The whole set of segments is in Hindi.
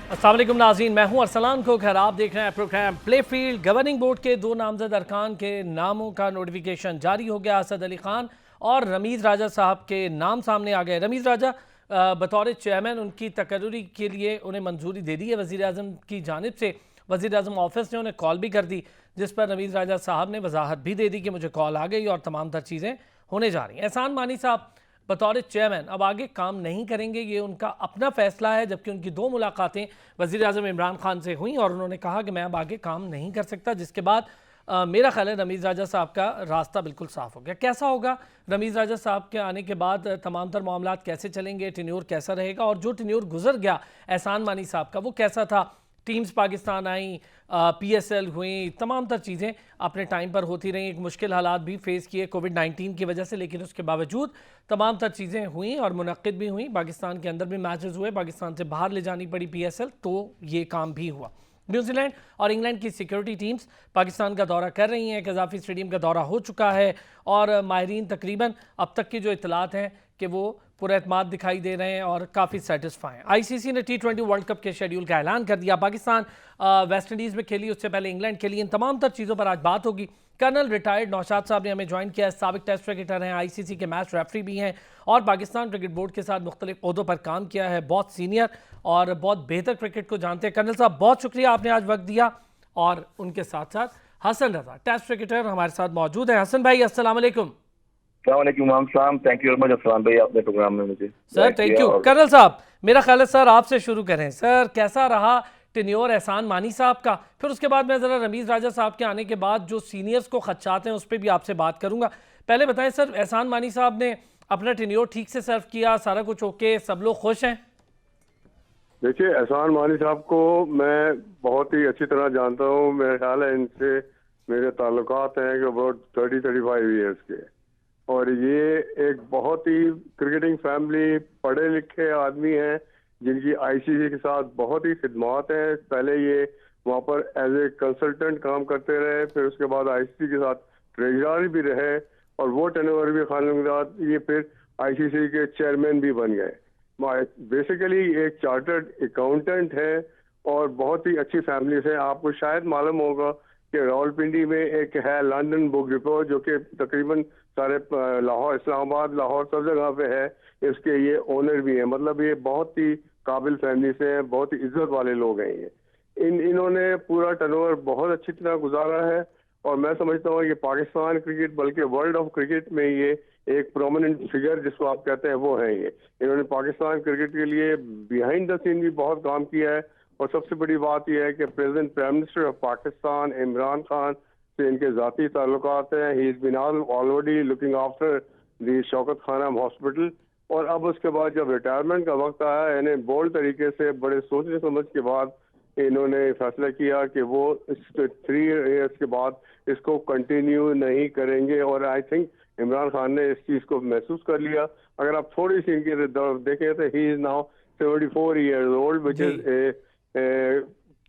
अस्सलाम वालेकुम नाज़रीन, मैं हूं अरसलान को खैर। आप देख रहे हैं program play field. Governing board के दो नामजद अरकान के नामों का नोटिफिकेशन जारी हो गया। असद अली खान और रमीज़ राजा साहब के नाम सामने आ गए। रमीज़ राजा बतौर चेयरमैन उनकी तकर्री के लिए उन्हें मंजूरी दे दी है वज़ीर आज़म की जानिब से। वज़ीर आज़म ऑफिस ने उन्हें कॉल भी कर दी, जिस पर रमीज़ राजा साहब ने वजाहत भी दे दी कि मुझे कॉल आ गई और तमाम तर चीज़ें होने जा रही हैं। एहसान मानी साहब बतौर चेयरमैन अब आगे काम नहीं करेंगे, ये उनका अपना फैसला है। जबकि उनकी दो मुलाकातें वज़ीर आज़म इमरान खान से हुई और उन्होंने कहा कि मैं अब आगे काम नहीं कर सकता, जिसके बाद मेरा ख्याल है रमीज़ राजा साहब का रास्ता बिल्कुल साफ़ हो गया। कैसा होगा रमीज़ राजा साहब के आने के बाद तमाम तर मामलात कैसे चलेंगे, टेन्योर कैसा रहेगा, और जो टेन्योर गुजर गया एहसान मानी साहब का वो कैसा था? टीम्स पाकिस्तान आई, PSL हुई, तमाम तर चीज़ें अपने टाइम पर होती रहीं। एक मुश्किल हालात भी फेस किए कोविड-19 की वजह से, लेकिन उसके बावजूद तमाम तर चीज़ें हुई और मुनक्किद भी हुई। पाकिस्तान के अंदर भी मैचेस हुए, पाकिस्तान से बाहर ले जानी पड़ी PSL, तो ये काम भी हुआ। न्यूजीलैंड और इंग्लैंड की सिक्योरिटी टीम्स पाकिस्तान का दौरा कर रही हैं। कज़ाफ़ी स्टेडियम का दौरा हो चुका है और माहिरीन तकरीबन अब तक की जो इतलात हैं कि वो पुरएतमाद दिखाई दे रहे हैं और काफ़ी सेटिस्फाई हैं। ICC ने T20 वर्ल्ड कप के शेड्यूल का ऐलान कर दिया। पाकिस्तान वेस्ट इंडीज़ में खेली, उससे पहले इंग्लैंड खेली। इन तमाम तर चीज़ों पर आज बात होगी। कर्नल रिटायर्ड नौशाद साहब ने हमें ज्वाइन किया है। साबिक टेस्ट क्रिकेटर हैं, ICC के मैच रेफरी भी हैं और पाकिस्तान क्रिकेट बोर्ड के साथ मुख्तलिफ ओहदों पर काम किया है। बहुत सीनियर और बहुत बेहतर क्रिकेट को जानते हैं। कर्नल साहब, बहुत शुक्रिया आपने आज वक्त दिया। और उनके साथ साथ हसन रजा टेस्ट क्रिकेटर हमारे साथ मौजूद है। हसन भाई, अस्सलाम वालेकुम। Thank you very much Afsan भाई, आपने प्रोग्राम में मुझे सर थैंक यू। कर्नल साहब, मेरा ख्याल है सर आपसे शुरू करें। सर, कैसा रहा टेन्योर एहसान मानी साहब का? फिर उसके बाद मैं ज़रा रमीज़ राजा साहब के आने के बाद जो सीनियर्स को खदशात हैं उस पर भी आपसे बात करूंगा। पहले बताएं सर, एहसान मानी साहब ने अपना टेन्योर ठीक से सर्व किया, सारा कुछ ओके, सब लोग खुश हैं? देखिए, एहसान मानी साहब को मैं बहुत ही अच्छी तरह जानता हूँ। मेरा ख्याल है इनसे मेरे ताल्लुकात हैं कि अबाउट 30-35 ईयर्स के, और ये एक बहुत ही क्रिकेटिंग फैमिली, पढ़े लिखे आदमी हैं जिनकी ICC के साथ बहुत ही खिदमात हैं। पहले ये वहाँ पर एज ए कंसल्टेंट काम करते रहे, फिर उसके बाद ICC के साथ ट्रेजरर भी रहे, और वो टेन्योर भी खाने के बाद ये फिर ICC के चेयरमैन भी बन गए। बेसिकली एक चार्टर्ड अकाउंटेंट है और बहुत ही अच्छी फैमिली से। आपको शायद मालूम होगा कि रावलपिंडी में एक है लंदन बुक डिपो, जो कि तकरीबन सारे लाहौर, इस्लामाबाद, लाहौर सब जगह पे है। इसके ये ओनर भी हैं। मतलब ये बहुत ही काबिल फैमिली से हैं, बहुत ही इज्जत वाले लोग हैं ये। इन्होंने पूरा टर्नओवर बहुत अच्छी तरह गुजारा है, और मैं समझता हूँ कि पाकिस्तान क्रिकेट बल्कि वर्ल्ड ऑफ क्रिकेट में ये एक प्रोमिनेंट फिगर जिसको आप कहते हैं वो है ये। इन्होंने पाकिस्तान क्रिकेट के लिए बिहाइंड द सीन भी बहुत काम किया है, और सबसे बड़ी बात यह है कि present prime minister of Pakistan Imran Khan से इनके ज़ाती ताल्लुकात हैं। He is been already looking after the Shaukat Khanum hospital, और अब उसके बाद जब रिटायरमेंट का वक्त आया, इन्हें बोल्ड तरीके से बड़े सोचने समझ के बाद इन्होंने फैसला किया कि वो इस 3 ईयर्स के बाद इसको कंटिन्यू नहीं करेंगे, और आई थिंक इमरान खान ने इस चीज़ को महसूस कर लिया। अगर आप थोड़ी सी इनकी देखें तो he is now 74 years old, which is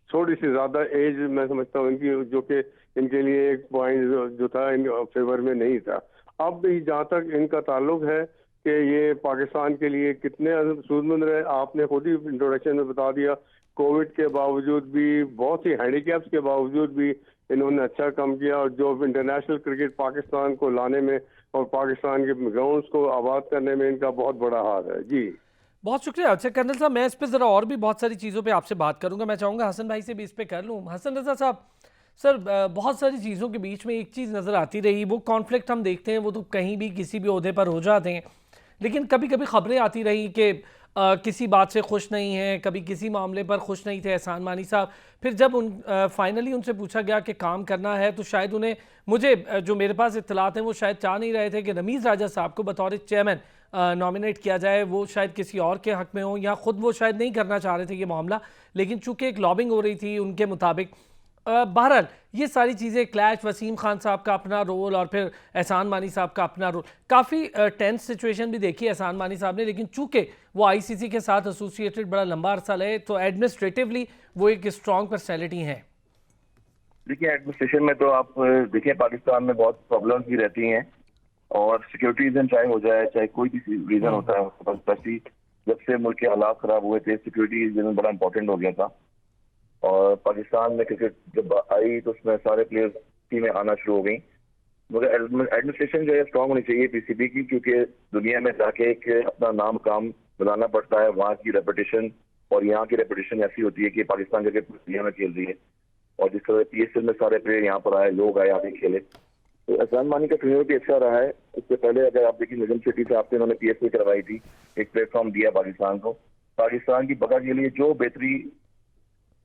थोड़ी सी ज़्यादा एज मैं समझता हूँ इनकी, जो कि इनके लिए एक पॉइंट जो था इन फेवर में नहीं था। अब भी जहाँ तक इनका ताल्लुक है कि ये पाकिस्तान के लिए कितने सूदमंद रहे, आपने खुद ही इंट्रोडक्शन में बता दिया। कोविड के बावजूद भी, बहुत सी हैंडीकैप्स के बावजूद भी इन्होंने अच्छा काम किया, और जो इंटरनेशनल क्रिकेट पाकिस्तान को लाने में और पाकिस्तान के ग्राउंड्स को आबाद करने में इनका बहुत बड़ा हाथ है। जी बहुत शुक्रिया। अच्छा कर्नल साहब, मैं इस पर ज़रा और भी बहुत सारी चीज़ों पे आपसे बात करूंगा। मैं चाहूँगा हसन भाई से भी इस पे कर लूँ। हसन रजा साहब, सर बहुत सारी चीज़ों के बीच में एक चीज़ नज़र आती रही, वो कॉन्फ्लिक्ट हम देखते हैं, वो तो कहीं भी किसी भी ओहदे पर हो जाते हैं, लेकिन कभी कभी खबरें आती रही कि किसी बात से खुश नहीं है, कभी किसी मामले पर खुश नहीं थे एहसान मानी साहब। फिर जब फाइनली उनसे पूछा गया कि काम करना है, तो शायद उन्हें, मुझे जो मेरे पास इत्तलात हैं, वो शायद चाह नहीं रहे थे कि रमीज़ राजा साहब को बतौर चेयरमैन नॉमिनेट किया जाए। वो शायद किसी और के हक़ में हो, या ख़ुद वो शायद नहीं करना चाह रहे थे ये मामला, लेकिन चूँकि एक लॉबिंग हो रही थी उनके मुताबिक। बहरहाल ये सारी चीज़ें क्लैश, वसीम खान साहब का अपना रोल और फिर एहसान मानी साहब का अपना रोल, काफ़ी टेंस सिचुएशन भी देखी एहसान मानी साहब ने, लेकिन चूंकि वो ICC के साथ एसोसिएटेड बड़ा लंबा अरसा रहे, तो एडमिनिस्ट्रेटिवली वो एक स्ट्रॉन्ग पर्सनैलिटी हैं। देखिए, एडमिनिस्ट्रेशन में तो आप देखिए पाकिस्तान में बहुत प्रॉब्लम्स भी रहती हैं, और सिक्योरिटी रीजन चाहे हो जाए, चाहे कोई भी रीजन होता है, स्पेशली जब से मुल्क के हालात खराब हुए थे, सिक्योरिटी जिसमें बड़ा इंपॉर्टेंट हो गया था। और पाकिस्तान में क्रिकेट जब आई तो उसमें सारे प्लेयर्स टीमें आना शुरू हो गई। मगर एडमिनिस्ट्रेशन जो है स्ट्रांग होनी चाहिए पीसीबी की, क्योंकि दुनिया में जाके एक अपना नाम काम बनाना पड़ता है। वहाँ की रेपुटेशन और यहाँ की रेपुटेशन ऐसी होती है कि पाकिस्तान जगह दुनिया में खेल रही है। और जिस तरह पीएसएल में सारे प्लेयर यहाँ पर आए, लोग आए, आके खेले, तो एहसान मानी का ट्रेनर भी अच्छा रहा है। इससे पहले अगर आप देखिए निजाम सिटी से आपसे इन्होंने पीएसएल करवाई थी, एक प्लेटफॉर्म दिया पाकिस्तान को। पाकिस्तान की बका के लिए जो बेहतरी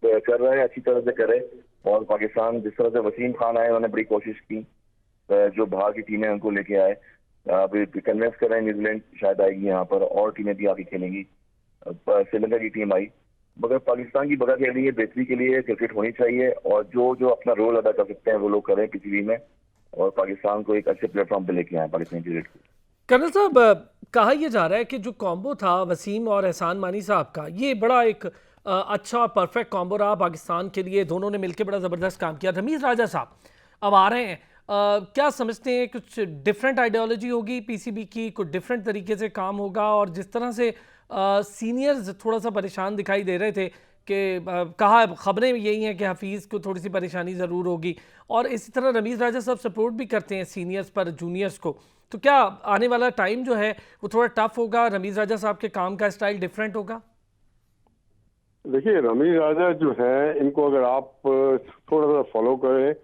कर रहा है अच्छी तरह से करे। और पाकिस्तान जिस तरह से वसीम खान आए, उन्होंने बड़ी कोशिश की, जो बाहर की टीमें उनको लेके आए। अभी कन्विंस कर रहे हैं न्यूजीलैंड शायद आएगी यहाँ पर, और टीमें भी आगे खेलेंगी। श्रीलंका की टीम आई। मगर पाकिस्तान की बका के लिए बेहतरी के लिए क्रिकेट होनी चाहिए, और जो जो अपना रोल अदा कर सकते हैं वो लोग करें पीसीबी में, और पाकिस्तान को एक अच्छे प्लेटफॉर्म पे लेके आए पाकिस्तान क्रिकेट को। कर्नल साहब, कहा यह जा रहा है कि जो कॉम्बो था वसीम और एहसान मानी साहब का, ये बड़ा एक अच्छा परफेक्ट कॉम्बो रहा पाकिस्तान के लिए। दोनों ने मिलकर बड़ा ज़बरदस्त काम किया। रमीज़ राजा साहब अब आ रहे हैं, क्या समझते हैं कुछ डिफरेंट आइडियोलॉजी होगी पीसीबी की, कुछ डिफरेंट तरीके से काम होगा? और जिस तरह से सीनियर्स थोड़ा सा परेशान दिखाई दे रहे थे कि कहा खबरें यही हैं कि हफीज़ को थोड़ी सी परेशानी ज़रूर होगी, और इसी तरह रमीज़ राजा साहब सपोर्ट भी करते हैं सीनियर्स पर जूनियर्स को, तो क्या आने वाला टाइम जो है वो थोड़ा टफ होगा? रमीज़ राजा साहब के काम का स्टाइल डिफरेंट होगा? देखिए, रमीज राजा जो है, इनको अगर आप थोड़ा सा फॉलो करें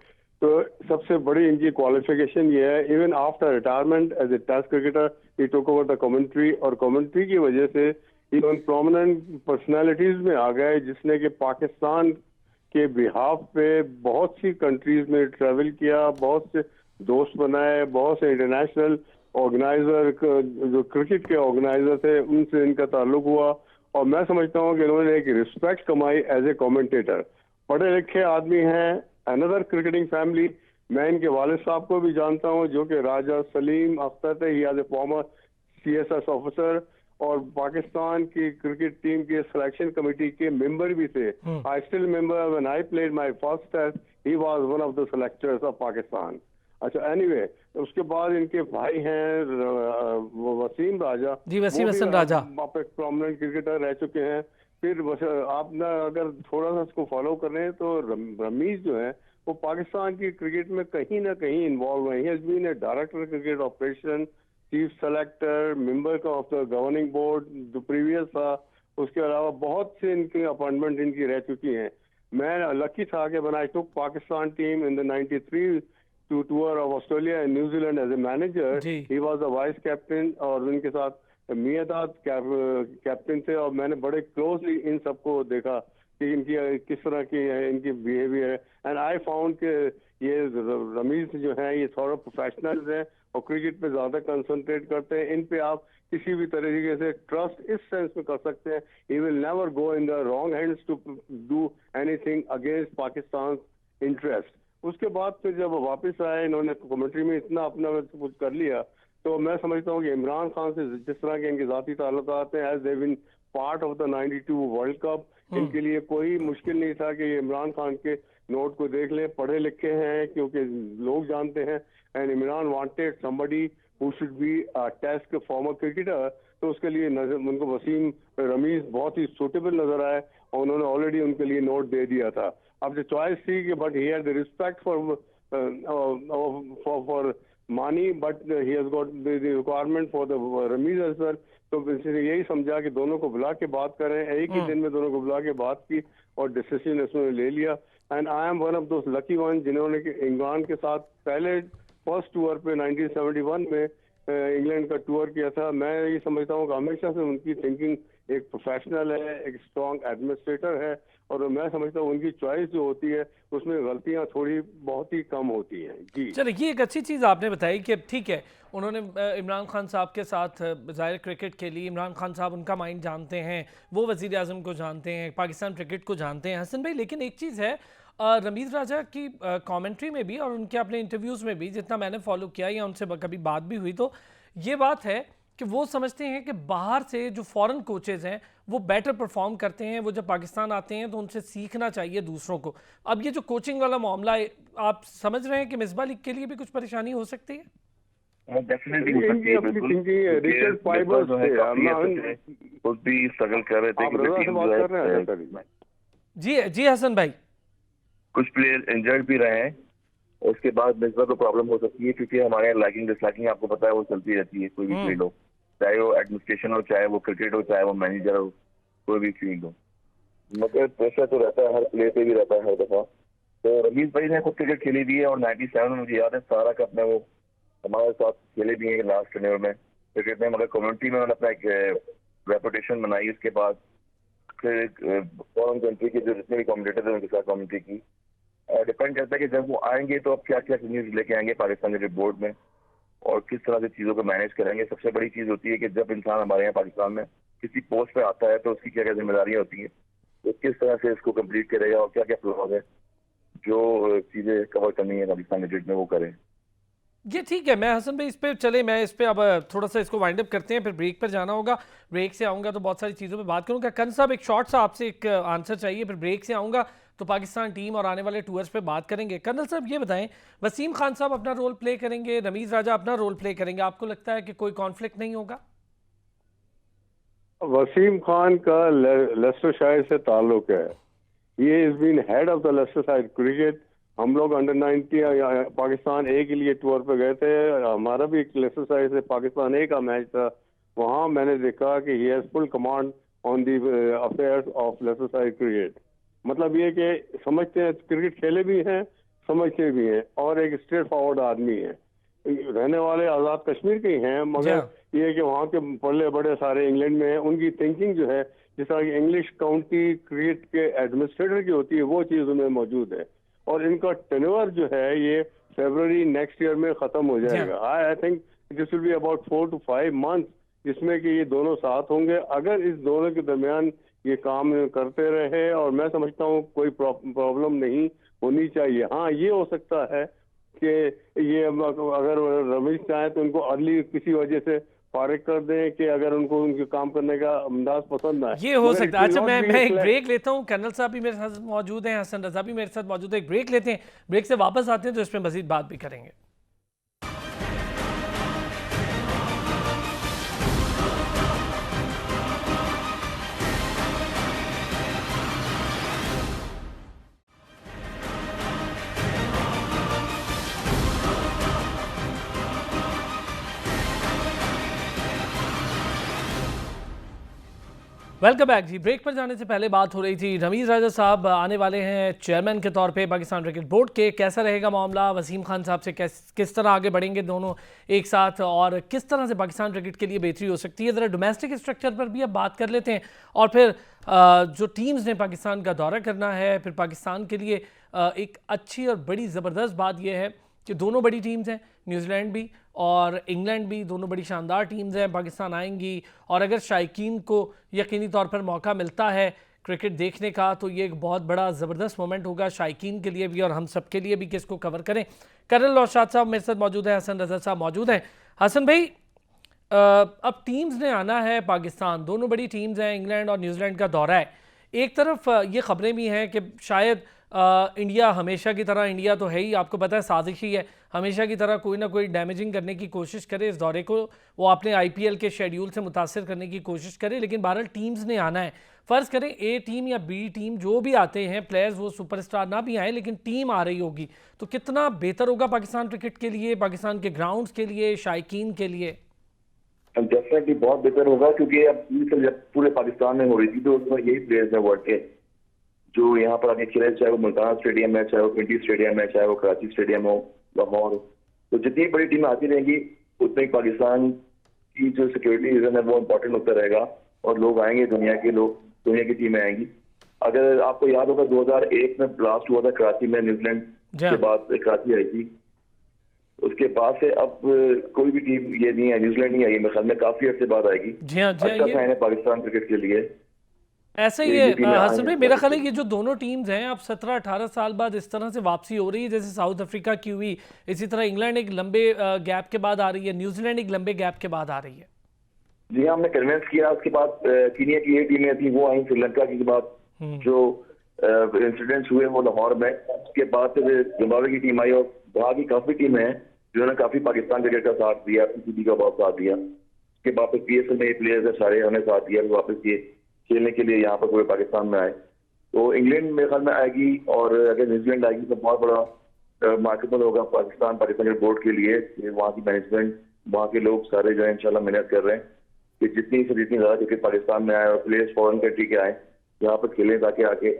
तो सबसे बड़ी इनकी क्वालिफिकेशन ये है, even after retirement as a test cricketer he took over the commentary, और कमेंट्री की वजह से इवन प्रोमिनेंट पर्सनालिटीज में आ गए, जिसने कि पाकिस्तान के बिहाफ पे बहुत सी कंट्रीज में ट्रैवल किया, बहुत से दोस्त बनाए, बहुत से इंटरनेशनल ऑर्गेनाइजर जो क्रिकेट के ऑर्गेनाइजर थे उनसे इनका ताल्लुक हुआ। और मैं समझता हूँ कि इन्होंने एक रिस्पेक्ट कमाई एज ए कमेंटेटर। पढ़े लिखे आदमी हैं, अनदर क्रिकेटिंग फैमिली। मैं इनके वालिद साहब को भी जानता हूँ जो कि राजा सलीम अख्तर थे, he as a former CSS officer, और पाकिस्तान की क्रिकेट टीम के सिलेक्शन कमेटी के मेंबर भी थे। I still remember when I played my first test, he was one of the selectors of Pakistan. अच्छा, एनीवे, उसके बाद इनके भाई हैं वसीम राजा जी, वसीम हसन राजा, आप एक प्रोमिनेंट क्रिकेटर रह चुके हैं। फिर आप ना अगर थोड़ा सा इसको फॉलो करें तो रमीज जो है वो पाकिस्तान की क्रिकेट में कहीं ना कहीं इन्वॉल्व है। He has been a director cricket operation, chief selector, member of the governing board जो प्रीवियस था। उसके अलावा बहुत से इनके अपॉइंटमेंट इनकी रह चुकी हैं। मैं लकी था कि when I took Pakistan team in the 93 to tour of Australia and New Zealand as a manager, he was the vice captain, और उनके साथ मियादाद कैप्टन थे, और मैंने बड़े क्लोजली इन सबको देखा कि इनकी किस तरह की इनकी बिहेवियर है। एंड आई फाउंड कि ये रमीज जो है ये थोड़ा प्रोफेशनल्स हैं और क्रिकेट पे ज्यादा कंसंट्रेट करते हैं। इन पे आप किसी भी तरीके से ट्रस्ट इस सेंस में कर सकते हैं, he will never go in the wrong hands to do anything against Pakistan interest. उसके बाद फिर जब वापस आए, इन्होंने कमेंट्री में इतना अपना कुछ कर लिया, तो मैं समझता हूँ कि इमरान खान से जिस तरह के इनके जाती ताल्लुकात हैं, as they been part of the 92 world cup, इनके लिए कोई मुश्किल नहीं था कि ये इमरान खान के नोट को देख लें। पढ़े लिखे हैं क्योंकि लोग जानते हैं, and Imran wanted somebody who should be test former cricketer, तो उसके लिए उनको वसीम रमीज बहुत ही सूटेबल नजर आए, और उन्होंने ऑलरेडी उनके लिए नोट दे दिया था। अब जो चॉइस थी कि but he had the respect for Mani, but he has got the requirement for the Rameez as well. तो इसने यही समझा कि दोनों को बुला के बात करें, एक ही दिन में दोनों को बुला के बात की और डिसीजन इसमें ले लिया। And I M one of those lucky one जिन्होंने इंग्लैंड के साथ पहले फर्स्ट टूर पे 1971 में इंग्लैंड का टूर किया था। मैं ये समझता हूँ कि हमेशा से उनकी थिंकिंग एक प्रोफेशनल है, एक स्ट्रॉन्ग एडमिनिस्ट्रेटर है, और मैं समझता हूँ उनकी चॉइस जो होती है उसमें गलतियाँ थोड़ी बहुत ही कम होती हैं। जी चलिए, ये एक अच्छी चीज़ आपने बताई कि ठीक है, उन्होंने इमरान खान साहब के साथ ज़ाहिर क्रिकेट के लिए, इमरान खान साहब उनका माइंड जानते हैं, वो वज़ीर आज़म को जानते हैं, पाकिस्तान क्रिकेट को जानते हैं। हसन भाई, लेकिन एक चीज़ है, रमीज़ राजा की कमेंट्री में भी और उनके अपने इंटरव्यूज़ में भी जितना मैंने फॉलो किया या उनसे कभी बात भी हुई, तो ये बात है कि वो समझते हैं कि बाहर से जो फॉरेन कोचेज़ हैं वो बेटर परफॉर्म करते हैं, वो जब पाकिस्तान आते हैं तो उनसे सीखना चाहिए दूसरों को। अब ये जो कोचिंग वाला मामला है, आप समझ रहे हैं कि मिसबाह लीग के लिए भी कुछ परेशानी हो सकती है? डेफिनेटली हो सकती है, अपनी बिल्कुल। थिंकिंग है, रिचर्ड फाइबर्स जो है थे। काफी खुद भी स्ट्रगल कर रहे थे आप कि रजा से टीम बात जो कर रहे हैं है सर? जी जी हसन भाई। कुछ प्लेयर इंजर्ड भी रहे हैं। उसके बाद मिसबा को प्रॉब्लम हो सकती है, क्योंकि हमारे यहाँ लाइकिंग डिसलाइकिंग आपको पता है वो चलती रहती है, कोई भी फील्ड हो, चाहे वो एडमिनिस्ट्रेशन हो, चाहे वो क्रिकेट हो, चाहे वो मैनेजर हो, कोई भी फील्ड हो, मगर प्रेशर तो रहता है, हर प्लेयर पे भी रहता है हर दफा। तो रमीज भाई ने खुद क्रिकेट खेली भी है, और 97 में मुझे याद है सारा कप में वो हमारे साथ खेले भी हैं लास्ट टर्नियर में क्रिकेट में, मगर कम्युनिटी में उन्होंने अपना एक रेपुटेशन बनाई। उसके बाद फिर फॉरेन कंट्री के जो जितने भी कमेंटेटर थे उनके साथ कम्युनिटी की। डिपेंड करता है कि जब वो आएंगे तो अब क्या क्या न्यूज लेके आएंगे पाकिस्तान क्रिकेट बोर्ड में, और किस तरह से चीज़ों को मैनेज करेंगे। सबसे बड़ी चीज़ होती है कि जब इंसान हमारे यहाँ पाकिस्तान में किसी पोस्ट पे आता है तो उसकी क्या क्या जिम्मेदारियाँ होती हैं, तो किस तरह से इसको कंप्लीट करेगा, और क्या क्या फ्लॉज है जो चीज़ें कवर करनी है पाकिस्तान क्रिकेट में वो करें। ये ठीक है। मैं हसन भाई इस पे चले, मैं इस पे अब थोड़ा सा इसको वाइंड अप करते हैं, फिर ब्रेक पर जाना होगा। ब्रेक से आऊँगा तो बहुत सारी चीज़ों पे बात करूँगा। कन साहब एक शॉर्ट सा आपसे एक आंसर चाहिए, फिर ब्रेक से आऊँगा तो पाकिस्तान टीम और आने वाले टूर्स पे बात करेंगे। कर्नल साहब ये बताएं, वसीम खान साहब अपना रोल प्ले करेंगे, रमीज राजा अपना रोल प्ले करेंगे, आपको लगता है कि कोई कॉन्फ्लिक्ट नहीं होगा? वसीम खान का लेस्टरशायर से ताल्लुक है। ये is been head of the Leicestershire cricket. हम लोग अंडर 90 पाकिस्तान ए के लिए टूर पे गए थे। हमारा भी एक लेस्टरशायर से पाकिस्तान ए का मैच था। वहां मैंने देखा कि he has full command on the affairs of Leicestershire cricket. मतलब ये कि समझते हैं, क्रिकेट खेले भी हैं, समझते भी हैं, और एक स्ट्रेट फॉरवर्ड आदमी है। रहने वाले आज़ाद कश्मीर के ही हैं, मगर ये कि वहाँ के बड़े बड़े सारे इंग्लैंड में हैं। उनकी थिंकिंग जो है, जिस तरह की इंग्लिश काउंटी क्रिकेट के एडमिनिस्ट्रेटर की होती है, वो चीज़ उनमें मौजूद है। और इनका टेन्योर जो है ये फरवरी नेक्स्ट ईयर में ख़त्म हो जाएगा। I think this will be about 4 to 5 months, जिसमें कि ये दोनों साथ होंगे। अगर इस दोनों के दरमियान ये काम करते रहे, और मैं समझता हूँ कोई प्रॉब्लम नहीं होनी चाहिए। हाँ, ये हो सकता है कि ये अगर रमेश चाहे तो उनको अर्ली किसी वजह से फारिग कर दें, कि अगर उनको उनके काम करने का अंदाज पसंद है, ये हो सकता है। अच्छा, मैं एक ब्रेक लेता हूँ। कर्नल साहब भी मेरे साथ मौजूद हैं, हसन रजा भी मेरे साथ मौजूद है। एक ब्रेक लेते हैं, ब्रेक से वापस आते हैं तो इस पर मजीद बात भी करेंगे। वेलकम बैक जी। ब्रेक पर जाने से पहले बात हो रही थी, रमीज राजा साहब आने वाले हैं चेयरमैन के तौर पे पाकिस्तान क्रिकेट बोर्ड के। कैसा रहेगा मामला, वसीम खान साहब से किस तरह आगे बढ़ेंगे दोनों एक साथ, और किस तरह से पाकिस्तान क्रिकेट के लिए बेहतरी हो सकती है। ज़रा डोमेस्टिक स्ट्रक्चर पर भी अब बात कर लेते हैं, और फिर जो टीम्स ने पाकिस्तान का दौरा करना है, फिर पाकिस्तान के लिए एक अच्छी और बड़ी ज़बरदस्त बात यह है कि दोनों बड़ी टीम्स हैं, न्यूजीलैंड भी और इंग्लैंड भी, दोनों बड़ी शानदार टीम्स हैं, पाकिस्तान आएंगी। और अगर शायकीन को यकीनी तौर पर मौका मिलता है क्रिकेट देखने का, तो ये एक बहुत बड़ा ज़बरदस्त मोमेंट होगा शायकीन के लिए भी और हम सब के लिए भी कि इसको कवर करें। कर्नल नौशाद साहब मेरे साथ मौजूद है, हसन रजा साहब मौजूद हैं। हसन भाई, अब टीम्स ने आना है पाकिस्तान, दोनों बड़ी टीम्स हैं, इंग्लैंड और न्यूजीलैंड का दौरा है। एक तरफ ये खबरें भी हैं कि शायद इंडिया हमेशा की तरह, इंडिया तो है ही, आपको पता है साजिशी है, हमेशा की तरह कोई ना कोई डैमेजिंग करने की कोशिश करे इस दौरे को, वो अपने आईपीएल के शेड्यूल से मुतासर करने की कोशिश करे। लेकिन बहरहाल टीम्स ने आना है। फ़र्ज़ करें ए टीम या बी टीम जो भी आते हैं प्लेयर्स, वो सुपरस्टार ना भी आए, लेकिन टीम आ रही होगी, तो कितना बेहतर होगा पाकिस्तान क्रिकेट के लिए, पाकिस्तान के ग्राउंड्स के लिए, शायकीन के लिए? डेफिनेटली बहुत बेहतर होगा, क्योंकि अब जब पूरे पाकिस्तान में हो रही थी तो उसमें यही प्लेयर्स हैं वर्ल्ड के जो यहाँ पर आके खेले, चाहे वो मुल्तान स्टेडियम में, चाहे वो ट्वेंटी स्टेडियम में, चाहे वो कराची स्टेडियम हो, लाहौर। तो जितनी बड़ी टीमें आती रहेंगी उतने ही पाकिस्तान की जो सिक्योरिटी रीजन है वो इम्पोर्टेंट होता रहेगा, और लोग आएंगे, दुनिया के लोग, दुनिया की टीमें आएंगी। अगर आपको याद होगा 2001 में ब्लास्ट हुआ था कराची में, न्यूजीलैंड के बाद कराची आई थी, उसके बाद से अब कोई भी टीम ये नहीं है, न्यूजीलैंड नहीं आई, मेरे ख्याल में काफी अर्से बाद आएगी। अच्छा साइन है पाकिस्तान क्रिकेट के लिए। ऐसा ही है हसन भाई, मेरा ख्याल है ये जो दोनों टीम्स हैं अब 17-18 साल बाद इस तरह से वापसी हो रही है, जैसे साउथ अफ्रीका की हुई, इसी तरह इंग्लैंड एक लंबे गैप के बाद आ रही है, न्यूजीलैंड एक लंबे गैप के बाद आ रही है। जी हाँ, हमने कन्विंस किया। उसके बाद कीनिया की ये टीमें थी वो आई, श्रीलंका के बाद जो इंसिडेंट्स हुए वो लाहौर में, उसके बाद फिर जिम्बाब्वे की टीम आई, और वहाँ की काफी टीमें हैं जिन्होंने काफी पाकिस्तान क्रिकेट का साथ दिया, पीसीबी का बहुत साथ दिया। उसके वापस पीएसएल में ये प्लेयर्स है सारे, उन्होंने साथ दिया वापस ये खेलने के लिए यहाँ पर पूरे पाकिस्तान में आए। तो इंग्लैंड मेरे ख्याल में आएगी, और अगर न्यूजीलैंड आएगी तो बहुत बड़ा मार्केबल होगा पाकिस्तान क्रिकेट बोर्ड के लिए। वहाँ की मैनेजमेंट, वहाँ के लोग सारे जो है इंशाल्लाह मेहनत कर रहे हैं कि जितनी से जितनी ज्यादा क्रिकेट पाकिस्तान में आए और प्लेयर्स फॉरेन कंट्री के आए यहाँ पर खेलें, ताकि आके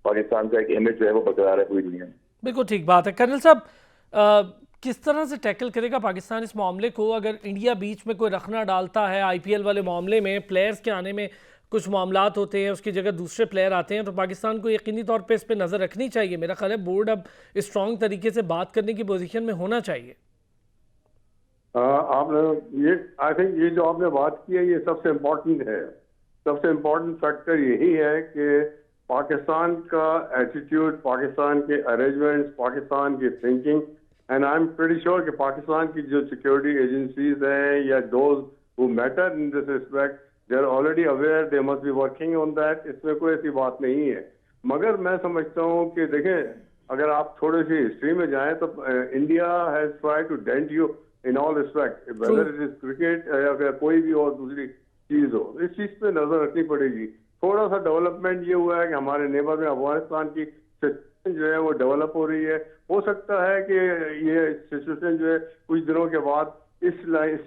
पाकिस्तान का एक इमेज जो है वो बरकरार है पूरी दुनिया में। बिल्कुल ठीक बात है। कर्नल साहब, किस तरह से टैकल करेगा पाकिस्तान इस मामले को? अगर इंडिया बीच में कोई रखना डालता है आईपीएल वाले मामले में, प्लेयर्स के आने में कुछ मामलात होते हैं, उसकी जगह दूसरे प्लेयर आते हैं, तो पाकिस्तान को यकीनी तौर पे इस पे नज़र रखनी चाहिए। मेरा ख्याल है बोर्ड अब स्ट्रॉन्ग तरीके से बात करने की पोजीशन में होना चाहिए। आपने ये, आई थिंक ये जो आपने बात की है ये सबसे इम्पोर्टेंट है। सबसे इम्पोर्टेंट फैक्टर यही है कि पाकिस्तान का एटीट्यूड, पाकिस्तान के अरेंजमेंट्स, पाकिस्तान की thinking, and I am pretty sure कि पाकिस्तान की जो सिक्योरिटी एजेंसीज हैं या those who matter in this respect, they are already aware, they must be working on that. इसमें कोई ऐसी बात नहीं है। मगर मैं समझता हूँ कि देखें, अगर आप थोड़ी सी हिस्ट्री में जाएं तो India has try to dent you in all respect, whether it is cricket या कोई भी और दूसरी चीज हो। इस चीज पे नजर रखनी पड़ेगी। थोड़ा सा डेवलपमेंट ये हुआ है कि हमारे नेबर में अफगानिस्तान की सिचुएशन जो है वो डेवलप हो रही है। हो सकता है कि ये सिचुएशन जो है कुछ दिनों के बाद इस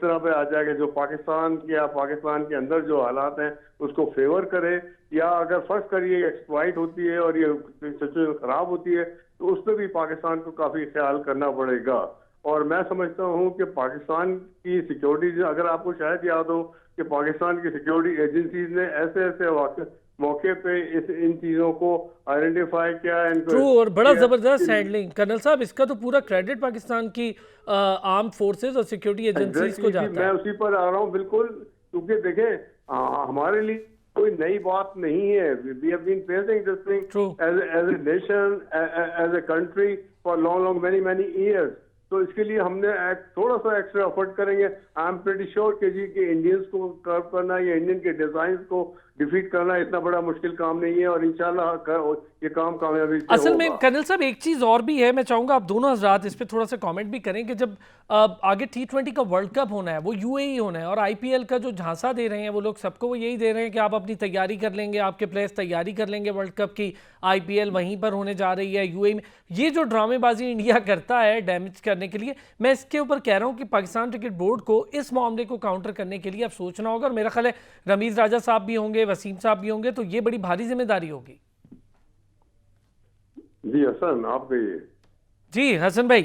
तरह पे आ जाएगा जो पाकिस्तान के अंदर जो हालात हैं उसको फेवर करे, या अगर फर्ज करिए एक्सप्लॉइट होती है और ये सिचुएशन खराब होती है तो उस पर भी पाकिस्तान को काफी ख्याल करना पड़ेगा। और मैं समझता हूँ कि पाकिस्तान की सिक्योरिटी, अगर आपको शायद याद हो कि पाकिस्तान की सिक्योरिटी एजेंसीज ने ऐसे ऐसे मौके पे इन चीजों को आइडेंटिफाई किया। ट्रू, और बड़ा जबरदस्त हैंडलिंग। कर्नल साहब, इसका तो पूरा क्रेडिट पाकिस्तान की आर्म फोर्सेस और सिक्योरिटी एजेंसीज को जाता है। मैं उसी पर आ रहा हूँ बिल्कुल, क्योंकि देखें हमारे लिए कोई नई बात नहीं है। We have been facing this thing as a nation, as a country for long many years. तो इसके लिए हमने थोड़ा सा एक्स्ट्रा एफर्ट करेंगे। आई एम प्रीटी श्योर कि इंडियंस को कर्व करना या इंडियन के डिजाइन को डिफीट करना इतना बड़ा मुश्किल काम नहीं है, और इंशाल्लाह ये काम कामयाबी से असल होगा। में कर्नल साहब एक चीज और भी है, मैं चाहूंगा आप दोनों हजरात इस पे थोड़ा सा कमेंट भी करें कि जब आगे T20 का वर्ल्ड कप होना है, वो यूएई होना है, और आईपीएल का जो झांसा दे रहे हैं वो लोग सबको, वो यही दे रहे हैं कि आप अपनी तैयारी कर लेंगे, आपके प्लेयर्स तैयारी कर लेंगे वर्ल्ड कप की, आईपीएल वहीं पर होने जा रही है यूएई में। ये जो ड्रामेबाजी इंडिया करता है डैमेज करने के लिए, मैं इसके ऊपर कह रहा हूँ कि पाकिस्तान क्रिकेट बोर्ड को इस मामले को काउंटर करने के लिए अब सोचना होगा, और मेरा ख्याल है रमीज राजा साहब भी होंगे, वसीम साहब भी होंगे, तो ये बड़ी भारी जिम्मेदारी होगी। जी हसन, आप कहिए। जी हसन भाई।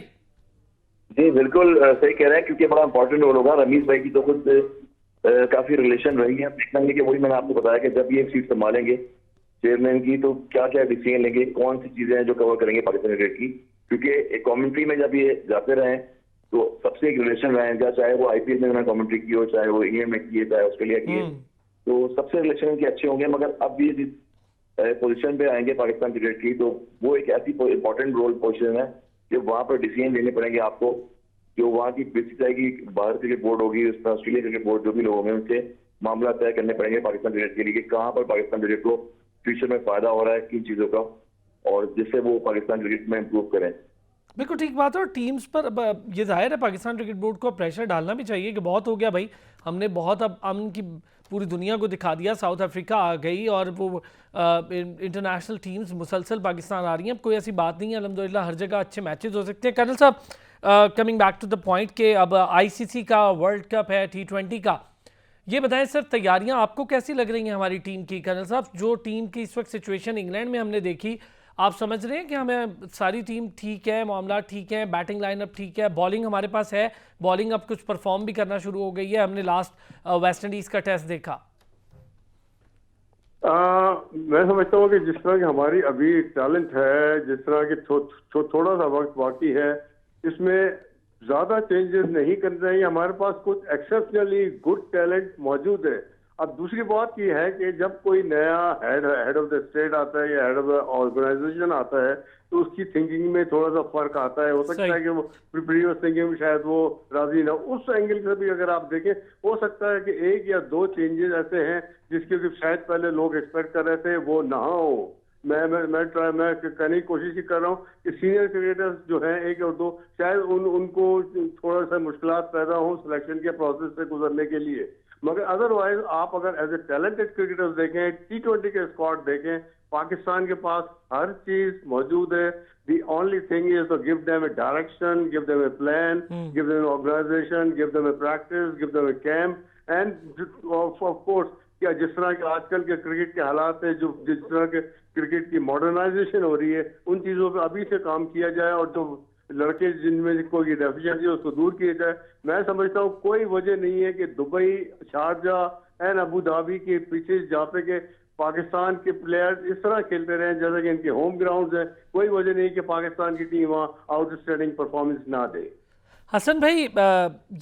जी बिल्कुल सही कह रहे हैं, क्योंकि बड़ा इंपॉर्टेंट रोल होगा। रमीज भाई की तो खुद काफी रिलेशन रही है, देखना है कि वही मैंने आपको बताया कि जब ये सीट संभालेंगे चेयरमैन की तो क्या क्या डिसीजन लेंगे, कौन सी चीजें हैं जो कवर करेंगे पाकिस्तान क्रिकेट की। क्योंकि एक कमेंट्री में जब ये जाते रहे तो सबसे एक रिलेशन रहे, चाहे वो आईपीएल में उन्होंने कमेंट्री की हो, चाहे वो इंग्लैंड में किए, चाहे ऑस्ट्रेलिया किए, तो सबसे रिलेशन उनके अच्छे होंगे। मगर अब ये जिस पोजीशन पे आएंगे पाकिस्तान क्रिकेट की, तो वो एक ऐसी इंपॉर्टेंट रोल पोजीशन है कि वहां पर डिसीजन लेने पड़ेंगे आपको, जो वहाँ की बेसिस आएगी, भारत क्रिकेट बोर्ड होगी, उसमें ऑस्ट्रेलिया क्रिकेट बोर्ड जो भी लोग होंगे उनसे मामला तय करने पड़ेंगे पाकिस्तान क्रिकेट के लिए कि कहाँ पर पाकिस्तान क्रिकेट को फ्यूचर में फायदा हो रहा है, किन चीजों का, और जिससे वो पाकिस्तान क्रिकेट में इम्प्रूव करें। बिल्कुल ठीक बात है, और टीम्स पर ये जाहिर है पाकिस्तान क्रिकेट बोर्ड को प्रेशर डालना भी चाहिए कि बहुत हो गया भाई, हमने बहुत अब अमन की पूरी दुनिया को दिखा दिया, साउथ अफ्रीका आ गई और वो इंटरनेशनल टीम्स मुसलसल पाकिस्तान आ रही हैं, अब कोई ऐसी बात नहीं है, अल्हम्दुलिल्लाह हर जगह अच्छे मैचेस हो सकते हैं। कर्नल साहब, coming back to the point के अब आईसीसी का वर्ल्ड कप है, T20 का, ये बताएं सर तैयारियां आपको कैसी लग रही हैं हमारी टीम की? कर्नल साहब, जो टीम की इस वक्त सिचुएशन इंग्लैंड में हमने देखी, आप समझ रहे हैं कि हमें सारी टीम ठीक है, मामला ठीक है, बैटिंग लाइनअप ठीक है, बॉलिंग हमारे पास है, बॉलिंग अब कुछ परफॉर्म भी करना शुरू हो गई है, हमने लास्ट वेस्ट इंडीज का टेस्ट देखा। मैं समझता हूँ कि जिस तरह की हमारी अभी टैलेंट है, जिस तरह की थोड़ा सा वक्त बाकी है, इसमें ज्यादा चेंजेस नहीं करने चाहिए। हमारे पास कुछ एक्सेप्शनली गुड टैलेंट मौजूद है। अब दूसरी बात यह है कि जब कोई नया हेड ऑफ द स्टेट आता है या हेड ऑफ द ऑर्गेनाइजेशन आता है तो उसकी थिंकिंग में थोड़ा सा फर्क आता है। हो सकता है कि वो प्रीवियस थिंकिंग में शायद वो राजी ना, उस एंगल से भी अगर आप देखें हो सकता है कि एक या दो चेंजेस ऐसे हैं जिसके शायद पहले लोग एक्सपेक्ट कर रहे थे वो ना हो। मैं कहने की कोशिश ही कर रहा हूँ कि सीनियर क्रिकेटर्स जो हैं एक और दो शायद उनको थोड़ा सा मुश्किलात पैदा हो सिलेक्शन के प्रोसेस से गुजरने के लिए, मगर अदरवाइज आप अगर एज ए टैलेंटेड क्रिकेटर्स देखें, T20 के स्क्वाड देखें, पाकिस्तान के पास हर चीज मौजूद है. The only thing is to give them a direction, give them a plan, give them an organization, give them a practice, give them a camp, and of course क्या जिस तरह के आजकल के क्रिकेट के हालात है, जो जिस तरह के क्रिकेट की मॉडर्नाइजेशन हो रही है, उन चीजों पे अभी से काम किया जाए और जो लड़के जिनमें कोई डेफिशिएंसी है उसको दूर किया जाए. मैं समझता हूँ कोई वजह नहीं है कि Dubai, Sharjah and Abu Dhabi के पीछे जहाँ पे के पाकिस्तान के प्लेयर इस तरह खेलते रहे जैसे कि इनके होम ग्राउंड है. कोई वजह नहीं कि पाकिस्तान की टीम वहाँ आउटस्टैंडिंग परफॉर्मेंस ना दे. हसन भाई,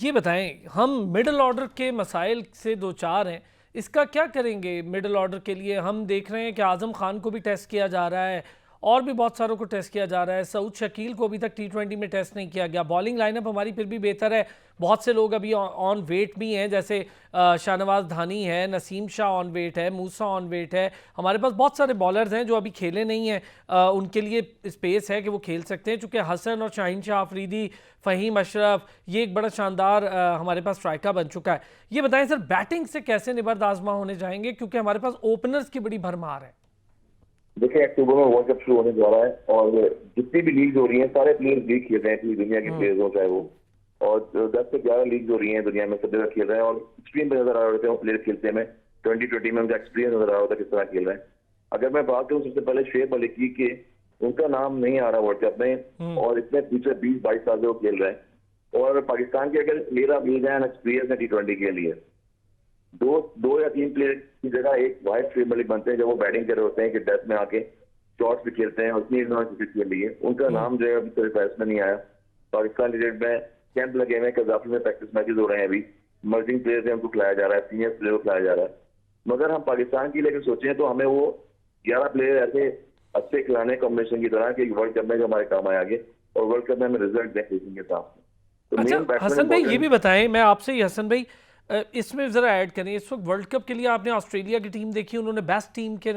ये बताएं, हम मिडिल ऑर्डर के मसाइल से दो चार हैं, इसका क्या करेंगे मिडिल ऑर्डर के लिए? हम देख रहे हैं कि आज़म खान को भी टेस्ट किया जा रहा है और भी बहुत सारों को टेस्ट किया जा रहा है. सऊद शकील को अभी तक T20 में टेस्ट नहीं किया गया. बॉलिंग लाइनअप हमारी फिर भी बेहतर है. बहुत से लोग अभी ऑन वेट भी हैं, जैसे शाहनवाज धानी है, नसीम शाह ऑन वेट है, मूसा ऑन वेट है. हमारे पास बहुत सारे बॉलर्स हैं जो अभी खेले नहीं हैं. उनके लिए स्पेस है कि वो खेल सकते हैं, चूँकि हसन और शाहीन शाह अफरीदी, फ़हीम अशरफ, ये एक बड़ा शानदार हमारे पास स्ट्राइकर बन चुका है. ये बताएं सर, बैटिंग से कैसे निबर्द आजमा होने जाएंगे, क्योंकि हमारे पास ओपनर्स की बड़ी भरमार है. देखिए, अक्टूबर में वर्ल्ड कप शुरू होने जा रहा है और जितनी भी लीग हो रही हैं सारे प्लेयर्स लीग खेल रहे हैं, पूरी दुनिया के प्लेयर्स हो चाहे वो, और 10 से 11 लीग हो रही हैं दुनिया में, सब जगह खेल रहे हैं और स्क्रीन पर नजर आ रहे हैं प्लेयर खेलते में. 2020 में उनका एक्सपीरियंस नजर आ रहा होता है किस तरह खेल रहे हैं. अगर मैं बात करूँ सबसे पहले शुएब मलिक की, उनका नाम नहीं आ रहा वर्ल्ड कप में और इतने पीछे 20-22 साल से वो खेल रहे हैं. और पाकिस्तान के अगर प्लेयर मिल जाए एक्सपीरियंस है T20 के लिए, दो या तीन प्लेयर की जगह एक वाइड शुएब मलिक बनते हैं जब वो बैटिंग कर रहे होते हैं कि डेथ में आके शॉट्स भी खेलते हैं और उतनी क्रिकेट खेल रही है. उनका नाम जो है अभी तक फैसला नहीं आया. पाकिस्तान क्रिकेट में कैंप लगे हुए हैं, कजाफी में प्रैक्टिस मैचेस हो रहे हैं, अभी मर्जिंग प्लेयर्स हैं उनको खिलाया जा रहा है, सीनियर प्लेयर को खिलाया जा रहा है. मगर हम पाकिस्तान की लेकर सोचें तो हमें वो 11 प्लेयर ऐसे अच्छे खिलाने कॉम्बिनेशन की तरह कि वर्ल्ड कप में जो हमारे काम आए आगे और वर्ल्ड कप में हमें रिजल्ट दें के साथ. अच्छा हसन भाई, ये भी बताएं, मैं आपसे ही हसन भाई इसमें ज़रा ऐड करें, इस वक्त वर्ल्ड कप के लिए आपने ऑस्ट्रेलिया की टीम देखी, उन्होंने बेस्ट टीम के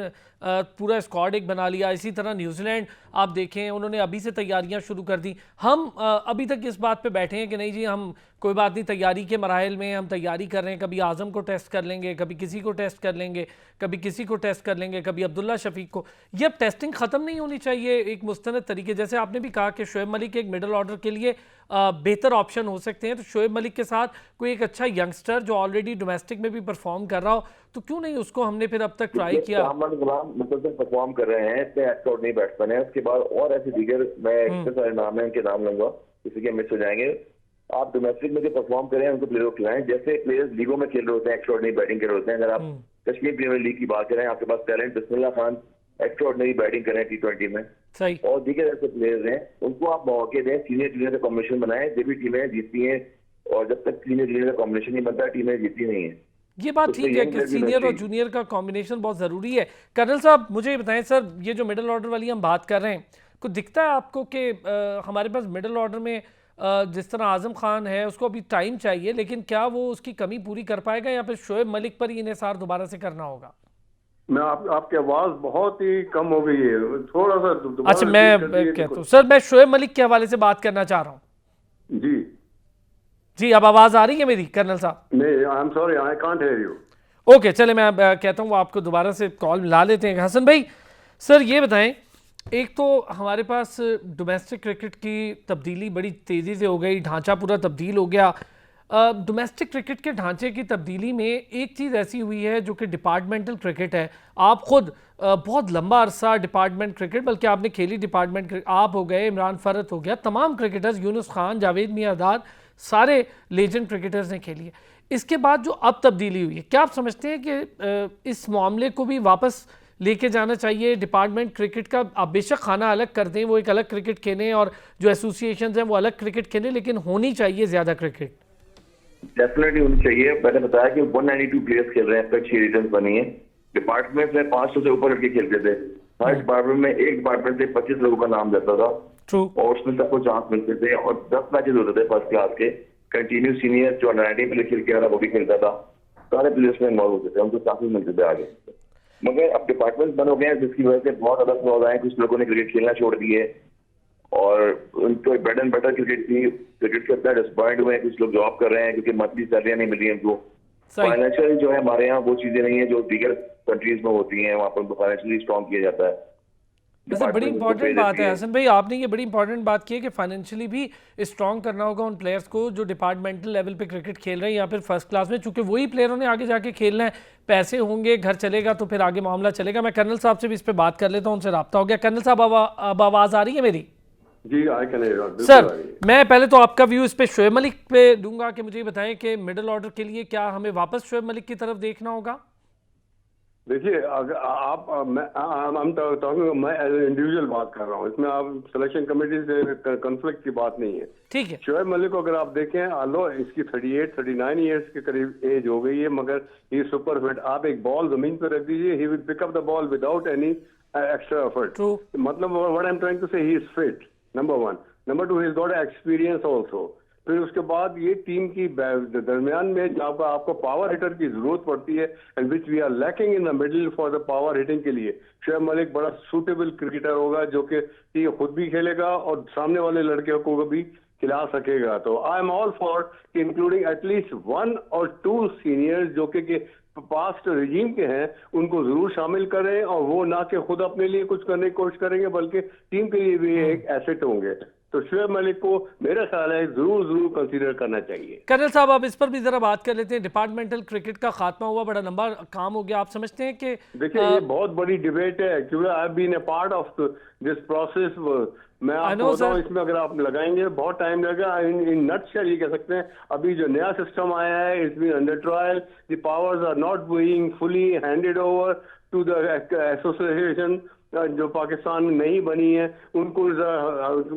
पूरा स्क्वाड एक बना लिया. इसी तरह न्यूजीलैंड आप देखें, उन्होंने अभी से तैयारियां शुरू कर दी. हम अभी तक इस बात पे बैठे हैं कि नहीं जी, हम कोई बात नहीं, तैयारी के मराहल में हम तैयारी कर रहे हैं, कभी आज़म को टेस्ट कर लेंगे, कभी किसी को टेस्ट कर लेंगे, कभी किसी को टेस्ट कर लेंगे, कभी अब्दुल्ला शफीक को. ये अब टेस्टिंग ख़त्म नहीं होनी चाहिए एक मुस्तनद तरीके? जैसे आपने भी कहा कि शुएब मलिक एक मिडल ऑर्डर के लिए बेहतर ऑप्शन हो सकते हैं, तो शुएब मलिक के साथ कोई एक अच्छा यंगस्टर जो ऑलरेडी डोमेस्टिक में भी परफॉर्म कर रहा हो, तो क्यों नहीं उसको हमने फिर अब तक ट्राई किया? परफॉर्म कर रहे हैं, इतने एक्सपर्ट नहीं बैट्समैन है. उसके बाद और ऐसे दीगर, मैं इतने सारे नाम है उनके नाम लूंगा, किसी के मिस हो जाएंगे. आप डोमेस्टिक में जो परफॉर्म कर रहे हैं उनको प्लेयर को खिलाएं. जैसे प्लेयर्स लीगों में खेल रहे होते हैं, एक्सट्राऑर्डिनरी बैटिंग कर रहे होते हैं. अगर आप कश्मीर प्रीमियर लीग की बात करें, आपके पास talent Bismillah Khan extraordinary batting कर रहे हैं T20 में, सही, और दीगर ऐसे प्लेयर्स हैं, उनको आप मौके दें, सीनियर जूनियर का कॉम्बिनेशन बनाएं. जब भी टीमें जीतती हैं, और जब तक सीनियर जूनियर का कॉम्बिनेशन नहीं बनता टीमें जीतती नहीं है. ये बात ठीक है कि सीनियर और जूनियर का कॉम्बिनेशन बहुत ज़रूरी है. कर्नल साहब, मुझे ये बताएं सर, ये जो मिडिल ऑर्डर वाली हम बात कर रहे हैं, कुछ दिखता है आपको कि हमारे पास मिडिल ऑर्डर में जिस तरह आज़म खान है उसको अभी टाइम चाहिए, लेकिन क्या वो उसकी कमी पूरी कर पाएगा या फिर शुएब मलिक पर ही इन्हिसार दोबारा से करना होगा? मैं आपकी आवाज बहुत ही कम हो गई है, थोड़ा सा. अच्छा, मैं कहता हूँ सर, मैं शुएब मलिक के हवाले से बात करना चाह रहा हूँ. जी, अब आवाज आ रही है मेरी कर्नल साहब? नहीं, I am sorry, I can't hear you. Okay, चले मैं कहता हूँ आपको दोबारा से कॉल मिला लेते हैं. हसन भाई सर, ये बताएं, एक तो हमारे पास डोमेस्टिक क्रिकेट की तब्दीली बड़ी तेज़ी से हो गई, ढांचा पूरा तब्दील हो गया. डोमेस्टिक क्रिकेट के ढांचे की तब्दीली में एक चीज़ ऐसी हुई है जो कि डिपार्टमेंटल क्रिकेट है. आप खुद बहुत लंबा अरसा डिपार्टमेंट क्रिकेट, बल्कि आपने खेली डिपार्टमेंट क्रिकेट, आप हो गए, इमरान फरत हो गया, तमाम क्रिकेटर्स, यूनुस खान, जावेद मियाँदाद, सारे लेजेंड क्रिकेटर्स ने खेली है. इसके बाद जो अब तब्दीली हुई है, क्या आप समझते हैं कि इस मामले को भी वापस लेके जाना चाहिए डिपार्टमेंट क्रिकेट का? आप बेशक खाना अलग कर दें, वो एक अलग क्रिकेट खेलें और जो एसोसिएशंस हैं वो अलग क्रिकेट खेलें, लेकिन होनी चाहिए ज़्यादा क्रिकेट. डेफिनेटली होनी चाहिए. मैंने बताया कि 192 प्लेयर्स खेल रहे हैं, अब तक 6 रिटर्न बनी है. डिपार्टमेंट में 500 से ऊपर लड़के खेलते थे. हर डिपार्टमेंट में एक डिपार्टमेंट से 25 लोगों का नाम जाता था. ट्रू. और उसमें सबको चांस मिलते थे और 10 मैचेस होते थे फर्स्ट क्लास के. कंटिन्यू सीनियर जो 19 प्लेयर खेल के आ रहा वो भी खेलता था. सारे प्लेयर्स में इन्वॉल्व होते थे, उनको चांसेस मिलते थे आगे. मगर अब डिपार्टमेंट बंद हो गए हैं, जिसकी वजह से बहुत ज्यादा फ्लॉज आए। कुछ लोगों ने क्रिकेट खेलना छोड़ दिए और उनको ब्रेड एंड बटर क्रिकेट थी, क्रिकेट से इतना डिसअपॉइंट हुए हैं। कुछ लोग जॉब कर रहे हैं क्योंकि मंथली सैलरियां नहीं मिल रही हैं उनको। फाइनेंशियल जो है हमारे यहाँ वो चीजें नहीं है जो दीगर कंट्रीज में होती हैं, वहाँ पर उनको फाइनेंशियली स्ट्रॉन्ग किया जाता है। वैसे बड़ी इंपॉर्टेंट बात है हसन भाई, आपने ये बड़ी इंपॉर्टेंट बात की है कि फाइनेंशियली भी स्ट्रॉन्ग करना होगा उन प्लेयर्स को जो डिपार्टमेंटल लेवल पे क्रिकेट खेल रहे हैं या फिर फर्स्ट क्लास में, चूंकि वही प्लेयरों ने आगे जाके खेलना है। पैसे होंगे, घर चलेगा तो फिर आगे मामला चलेगा। मैं कर्नल साहब से भी इस पर बात कर लेता हूँ, उनसे रब्ता हो गया। कर्नल साहब अब आवाज़ आ रही है मेरी? जी सर, मैं पहले तो आपका व्यू इस पे शोएब मलिक पे दूंगा कि मुझे बताएं कि मिडिल ऑर्डर के लिए क्या हमें वापस शोएब मलिक की तरफ देखना होगा? देखिए, अगर आप मैं एज इंडिविजुअल बात कर रहा हूँ, इसमें आप सिलेक्शन कमेटी से कॉन्फ्लिक्ट की बात नहीं है। ठीक है। शोएब मलिक को अगर आप देखें, आलो इसकी 38-39 ईयर्स के करीब एज हो गई है, मगर ही सुपर फिट। आप एक बॉल जमीन पर रख दीजिए, he will pick up the ball without any extra effort. मतलब what I am trying to say, he is fit, number 1। Number 2, he is got experience also. फिर उसके बाद ये टीम की दरमियान में जहाँ पर आपको पावर हिटर की जरूरत पड़ती है, and which we are lacking in the middle for the power hitting के लिए, शोएब मलिक बड़ा सूटेबल क्रिकेटर होगा जो कि खुद भी खेलेगा और सामने वाले लड़के को भी खिला सकेगा। तो I am all for including at least 1 or 2 seniors जो कि पास्ट रिजीम के हैं, उनको जरूर शामिल करें, और वो ना कि खुद अपने लिए कुछ करने की कोशिश करेंगे बल्कि टीम के लिए भी एक एसेट होंगे। तो शोएब मलिक को मेरा ख्याल है जरूर कंसीडर करना चाहिए। कर्नल साहब, आप इस पर भी जरा बात कर लेते हैं। डिपार्टमेंटल क्रिकेट का खात्मा हुआ, बड़ा लंबा काम हो गया। आप समझते हैं कि देखिए ये बहुत बड़ी डिबेट है, क्योंकि I have been a part of this process. मैं आपको बताऊं, इसमें अगर आप लगाएंगे बहुत टाइम लगेगा। इन नटशेल ये कह सकते हैं, अभी जो नया सिस्टम आया है, it's been under trial, the powers are not being fully handed over to the association जो पाकिस्तान में नहीं बनी है। उनको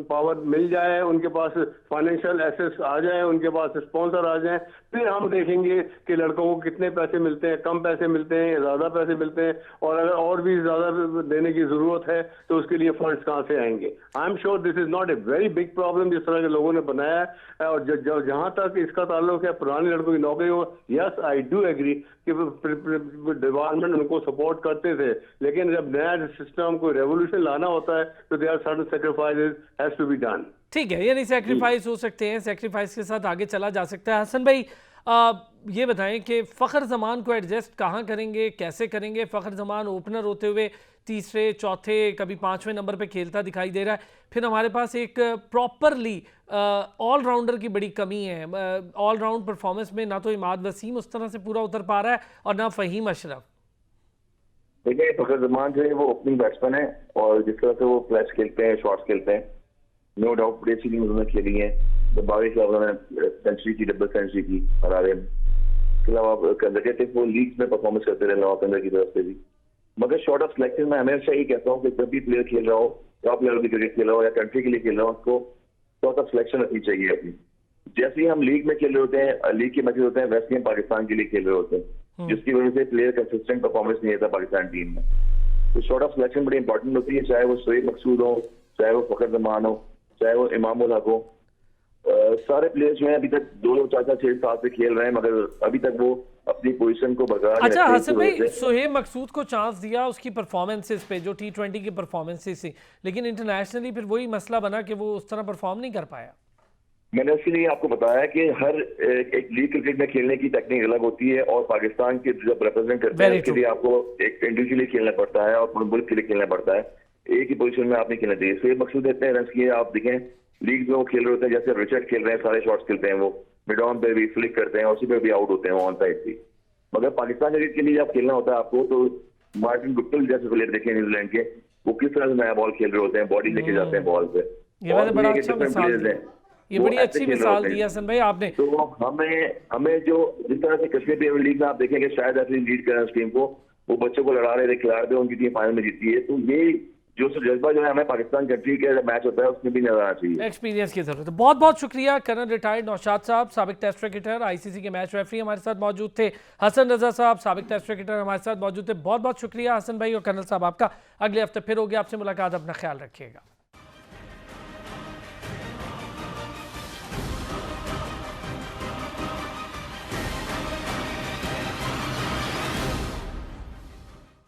पावर मिल जाए, उनके पास फाइनेंशियल एसेट्स आ जाए, उनके पास स्पॉन्सर आ जाए, फिर हम देखेंगे कि लड़कों को कितने पैसे मिलते हैं, कम पैसे मिलते हैं, ज्यादा पैसे मिलते हैं, और अगर और भी ज्यादा देने की जरूरत है तो उसके लिए फंड्स कहाँ से आएंगे। I am sure this is not a very big problem जिस तरह के लोगों ने बनाया है। और जहां तक इसका ताल्लुक है पुराने लड़कों की नौकरी हो, यस आई डू एग्री कि डिपार्टमेंट उनको सपोर्ट करते थे, लेकिन जब नया सिस्टम को रेवोल्यूशन लाना होता है तो there are certain sacrifices has to be done. ठीक है, यानी सैक्रिफाइस हो सकते हैं, सैक्रिफाइस के साथ आगे चला जा सकता है। हसन भाई, ये बताएं कि फ़खर जमान को एडजस्ट कहाँ करेंगे, कैसे करेंगे? फ़खर जमान ओपनर होते हुए तीसरे, चौथे, कभी 5वें नंबर पे खेलता दिखाई दे रहा है। फिर हमारे पास एक प्रॉपरली ऑलराउंडर की बड़ी कमी है। ऑलराउंड परफॉर्मेंस में ना तो इमाद वसीम उस तरह से पूरा उतर पा रहा है और ना फ़हीम अशरफ। देखिए, फ़खर जमान जो है वो ओपनिंग बैट्समैन है, और जिस तरह से वो फ्लैश खेलते हैं, शॉट्स खेलते हैं, नो डाउट बड़ी अच्छी उन्होंने खेली है। 22 का उन्होंने सेंचुरी की, डबल सेंचुरी की हरारे। इसके अलावा वो लीग में परफॉर्मेंस करते रहे नवाबंदर की तरफ से भी। मगर शॉर्ट ऑफ सिलेक्शन में हमेशा ही कहता हूँ कि जब भी प्लेयर खेल रहा हो, टॉप लेवल की क्रिकेट खेल रहा हो या कंट्री के लिए खेल रहा हो, उसको शॉर्ट ऑफ सिलेक्शन रखनी चाहिए अपनी। जैसे ही हम लीग में खेल रहे होते हैं, लीग के मैचेस होते हैं, वैसे ही हम पाकिस्तान के लिए खेल रहे होते हैं, जिसकी वजह से प्लेयर कंसिस्टेंट परफॉर्मेंस नहीं रहता पाकिस्तान टीम में। तो शॉर्ट ऑफ सिलेक्शन बड़ी इंपॉर्टेंट होती है, चाहे वो शोएब मकसूद हो, चाहे वो फ़खर जमान हो, चाहे वो इमाम उल हक हो। सारे प्लेयर्स जो हैं अभी तक 2, 4, 6 साल से खेल रहे हैं, मगर अभी तक वो अपनी पोजीशन को बरकरार। अच्छा हसन भाई, शोएब मकसूद को चांस दिया उसकी परफॉर्मेंसेस पे, जो T20 की परफॉर्मेंसेस से, लेकिन इंटरनेशनली फिर वही मसला बना कि वो उस तरह परफॉर्म नहीं कर पाया। मैंने उसके लिए आपको बताया कि हर एक लीग क्रिकेट में खेलने की टेक्निक अलग होती है, और पाकिस्तान के जब रिप्रेजेंट करते हैं उसके लिए आपको एक इंडिविजुअली खेलना पड़ता है और मुल्क के लिए खेलना पड़ता है। एक ही पोजीशन में आप नहीं खेलना चाहिए। शोएब मकसूद इतने रन किए, आप देखें लीग में वो खेल रहे होते हैं, जैसे रिचर्ड खेल रहे हैं, सारे शॉट्स खेलते हैं, वो मिड ऑन पे भी फ्लिक करते हैं और उसी पे भी आउट होते हैं ऑन साइड से। मगर पाकिस्तान क्रिकेट के लिए जब खेलना होता है आपको, तो मार्टिन गुप्टिल जैसे प्लेयर देखें न्यूजीलैंड के, वो किस तरह से नया बॉल खेल रहे होते हैं, बॉडी लेके जाते हैं बॉल पे। ये बड़ी अच्छी मिसाल दी हसन भाई आपने। तो हमें जो जिस तरह से कश्मीर प्रीमियर लीग में आप देखेंगे शायद ऐसे लीड करें उस टीम को, वो बच्चों को लड़ा रहे थे, खिला रहे थे, उनकी टीम फाइनल में जीती है। तो ये जो जज्बा जो है हमें पाकिस्तान कंट्री के मैच होता है उसमें भी नजर आना चाहिए। एक्सपीरियंस की जरूरत है। बहुत बहुत शुक्रिया। कर्नल रिटायर्ड नौशाद साहब, साबिक टेस्ट क्रिकेटर, ICC के मैच रेफरी हमारे साथ मौजूद थे। हसन रजा साहब, साबिक टेस्ट क्रिकेटर, हमारे साथ मौजूद थे। बहुत बहुत शुक्रिया हसन भाई और कर्नल साहब आपका। अगले हफ्ते फिर होगी आपसे मुलाकात, अपना ख्याल रखिएगा।